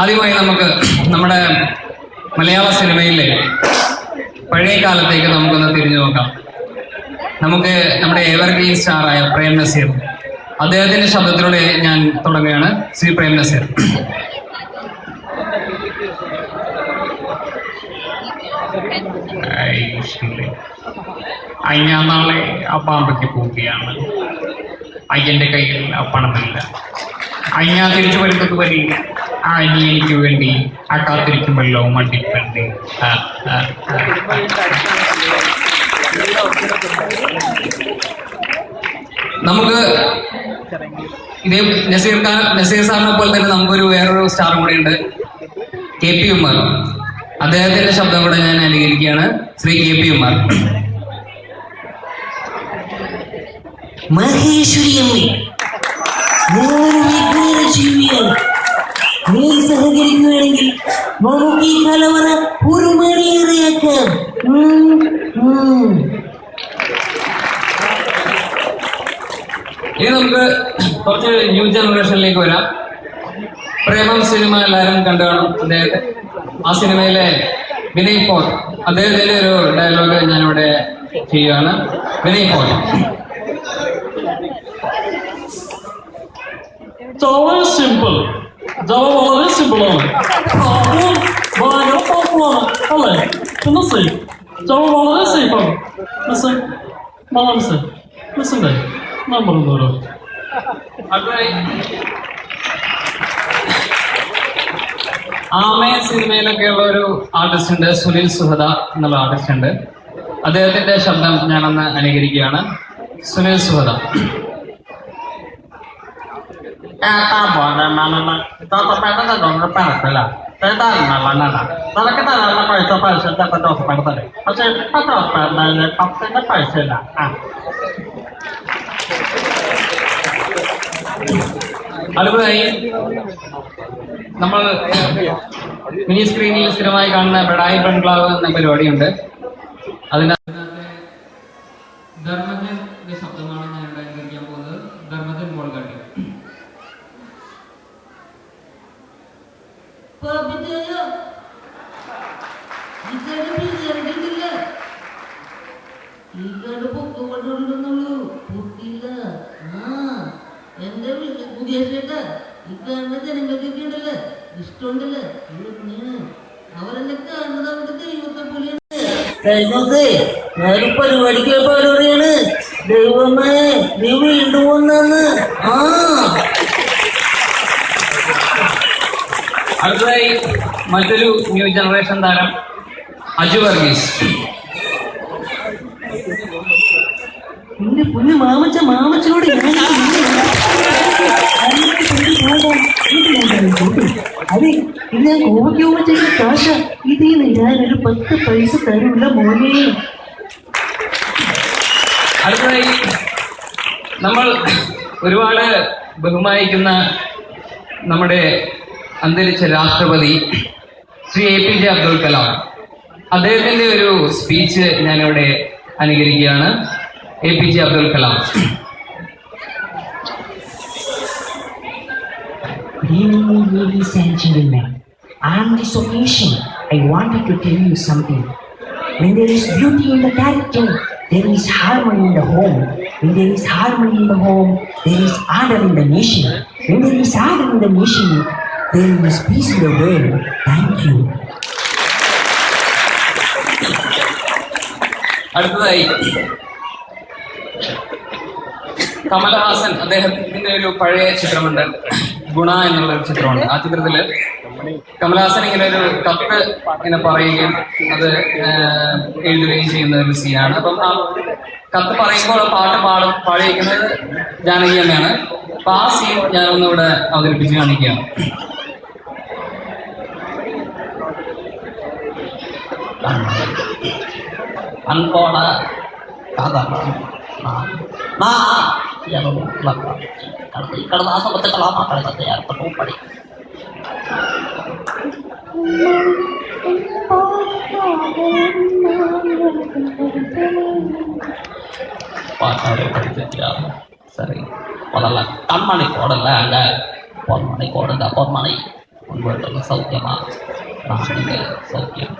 ആദ്യമായി നമുക്ക് നമ്മുടെ മലയാള സിനിമയിലെ പഴയ കാലത്തേക്ക് നമുക്കൊന്ന് തിരിഞ്ഞു നോക്കാം. നമുക്ക് നമ്മുടെ എവർഗ്രീൻ സ്റ്റാറായ പ്രേം നസീർ, അദ്ദേഹത്തിന്റെ ശബ്ദത്തിലൂടെ ഞാൻ തുടങ്ങുകയാണ്. ശ്രീ പ്രേം നസീർ. ഞാൻ നാളെ ആ പാമ്പയ്ക്ക് പോവുകയാണ്. അയ്യന്റെ കയ്യിൽ ആ പണമില്ല. ഞാൻ തിരിച്ചു വരുന്നത് വരില്ല. ഇനി എനിക്ക് വേണ്ടി ആ കാത്തിരിക്കുമല്ലോ മണ്ടിപ്പെണ്ണി. നമുക്ക് ഇതേ നസീർ സാറിനെ പോലെ തന്നെ നമുക്കൊരു വേറൊരു സ്റ്റാറും കൂടെ ഉണ്ട്, KP ഉമാർ. അദ്ദേഹത്തിന്റെ ശബ്ദം കൂടെ ഞാൻ അനുകരിക്കുകയാണ്. ശ്രീ KP ഉമാർ. മഹേശ്വരിയമ്മേ, നീ സഹകരിക്കുകയാണെങ്കിൽ നമുക്ക് ഈ കലവറ ഒരു മണിയേറിയാക്കാം. ഇനി നമുക്ക് കുറച്ച് ന്യൂ ജനറേഷനിലേക്ക് വരാം. പ്രേമം സിനിമ എല്ലാവരും കണ്ടു കാണും. അദ്ദേഹത്തെ ആ സിനിമയിലെ വിനയ് ഫോർട്ട്, അദ്ദേഹത്തിന്റെ ഒരു ഡയലോഗ് ഞാനിവിടെ ചെയ്യുകയാണ്. വിനയ് ഫോർട്ട്. വളരെ സിമ്പിൾ, വളരെ സിമ്പിളാണ്. ഭയങ്കര പാപ്പമാണ് അല്ലേ? പിന്നെ സേഫ്, വളരെ സേഫാണ്. മിസ്സേ നമ്മളൊന്നൂരോ. ആമയ സിനിമയിലൊക്കെ ഉള്ള ഒരു ആർട്ടിസ്റ്റ് ഉണ്ട്, സുനിൽ സുഹദ എന്നുള്ള ആർട്ടിസ്റ്റ് ഉണ്ട്. അദ്ദേഹത്തിന്റെ ശബ്ദം ഞാനൊന്ന് അനുകരിക്കുകയാണ്. സുനിൽ സുഹദ. അടുത്തതായി നമ്മൾ മിനി സ്ക്രീനിൽ സ്ഥിരമായി കാണുന്ന ബഡായി ബംഗ്ലാവ് എന്ന പരിപാടിയുണ്ട്. അതിനകത്ത് ധർമ്മജന്റെ ശബ്ദമാണ് ഞാൻ ഇവിടെ അനുകരിക്കാൻ പോകുന്നത്. ധർമ്മജൻ മോൾഗാട്ടി. എന്റെ മുഖേഷേട്ടാ, ഈ കാണുന്ന ജനങ്ങൾക്കൊക്കെ ഉണ്ടല്ലേ, ഇഷ്ടമുണ്ടല്ലേ, അവരെന്നെ കാണുന്നത് അവരുടെ ദൈവത്തെ പോലെയാണ്. ഞാനൊരു പരിപാടിക്ക് പറയാണ്, ദൈവമേ നീ വീണ്ടും വന്നാന്ന്. അടുത്തതായി മറ്റൊരു ന്യൂ ജനറേഷൻ താരം അജു വർഗീസ്. എന്റെ പൊന്നു മാമച്ചനോട് അതെ, ഇത് ഞാൻ കോവയ്ക്കോവ ചെയ്ത കാശ. ഇതിന്ന് ഞാനൊരു 10 പൈസ തരില്ല മോനെ. അടുത്തതായി നമ്മൾ ഒരുപാട് ബഹുമാനിക്കുന്ന നമ്മുടെ അന്തരിച്ച രാഷ്ട്രപതി ശ്രീ APJ അബ്ദുൽ കലാം, അദ്ദേഹത്തിന്റെ ഒരു സ്പീച്ച് ഞാനിവിടെ അനുകരിക്കുകയാണ്. APJ Abdul Kalam. Good evening, ladies and gentlemen. I am the solution. I wanted to tell you something. When there is beauty in the character, there is harmony in the home. When there is harmony in the home, there is order in the nation. When there is order in the nation, there is peace in the world. Thank you. അടുത്തതായി കമലഹാസൻ, അദ്ദേഹത്തിന്റെ ഒരു പഴയ ചിത്രമുണ്ട്, ഗുണ എന്നുള്ള ഒരു ചിത്രമുണ്ട്. ആ ചിത്രത്തില് കമലഹാസൻ ഇങ്ങനെ ഒരു കത്ത് ഇങ്ങനെ പറയുകയും അത് എഴുതുകയും ചെയ്യുന്ന ഒരു സീനാണ്. അപ്പം ആ കത്ത് പറയുമ്പോൾ പാട്ട് പാടിയിരിക്കുന്നത് ജാനകി തന്നെയാണ്. അപ്പൊ ആ സീൻ ഞാനൊന്നിവിടെ അവതരിപ്പിച്ച് കാണിക്കുകയാണ്. അൻപോള കഥ കടലാസമത്തെ മാറ്റാൻ ഏർപ്പെട്ടു പടി. பாட்டாவே படிச்சிருக்கியா? சரி, முதல்ல கண்மணி கோடல அங்க பொன்மணி கோடுங்க பொன்மணி വീട്ടിൽ സൗഖ്യമാണ് നാട്ടിലെ സൗഖ്യം.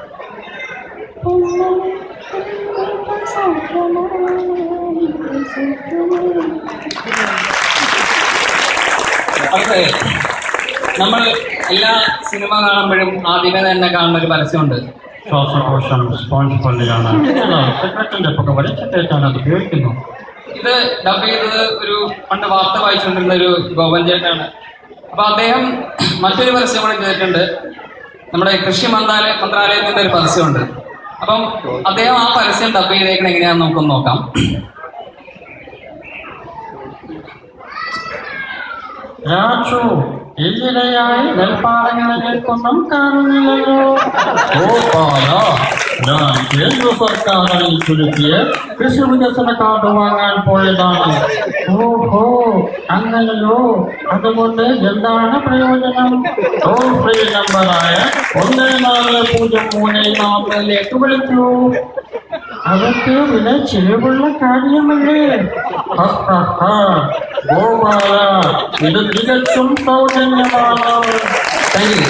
അതെ, നമ്മൾ എല്ലാ സിനിമ കാണുമ്പോഴും ആദ്യമേ തന്നെ കാണുന്ന ഒരു പരസ്യമുണ്ട്. ശ്വാസകോശം സ്പോഞ്ച് പോലെയാണ്. സെക്രട്ടറിന്റെ ഒക്കെ വലിച്ചിട്ടേക്കാൻ അത് ഉപയോഗിക്കുന്നു. ഇത് ഡബ് ചെയ്തത് ഒരു പണ്ട് വാർത്ത വായിച്ചുകൊണ്ടിരുന്ന ഒരു ഗോപൻ ചേട്ടനാണ്. അപ്പൊ അദ്ദേഹം മറ്റൊരു പരസ്യം കൂടെ ചെയ്തിട്ടുണ്ട്. നമ്മുടെ കൃഷി മന്ത്രാലയത്തിന്റെ ഒരു പരസ്യമുണ്ട്. അപ്പം അദ്ദേഹം ആ പരസ്യം ഡബ് ചെയ്തേക്കണ എങ്ങനെയാന്ന് നമുക്കൊന്ന് നോക്കാം. രാജു, ഈയിടെയായി നെൽപ്പാടങ്ങളിലേക്കൊന്നും കാണുന്നില്ലല്ലോ. ഗോപാല, ഞാൻ കേന്ദ്ര സർക്കാരിൽ ചുരുക്കിയ കൃഷി വികസന കാർഡ് വാങ്ങാൻ പോയതാണ്. ഓഹോ, അങ്ങനെയോ? അതുകൊണ്ട് എന്താണ് പ്രയോജനം? ടോൾ ഫ്രീ നമ്പറായ 1403 വിളിക്കൂ. അതൊക്കെ വില ചിലവുള്ള കാര്യമല്ലേ? ഗോപാല, ഇത് തികച്ചും സൗജന്യമാണ്. Thank you.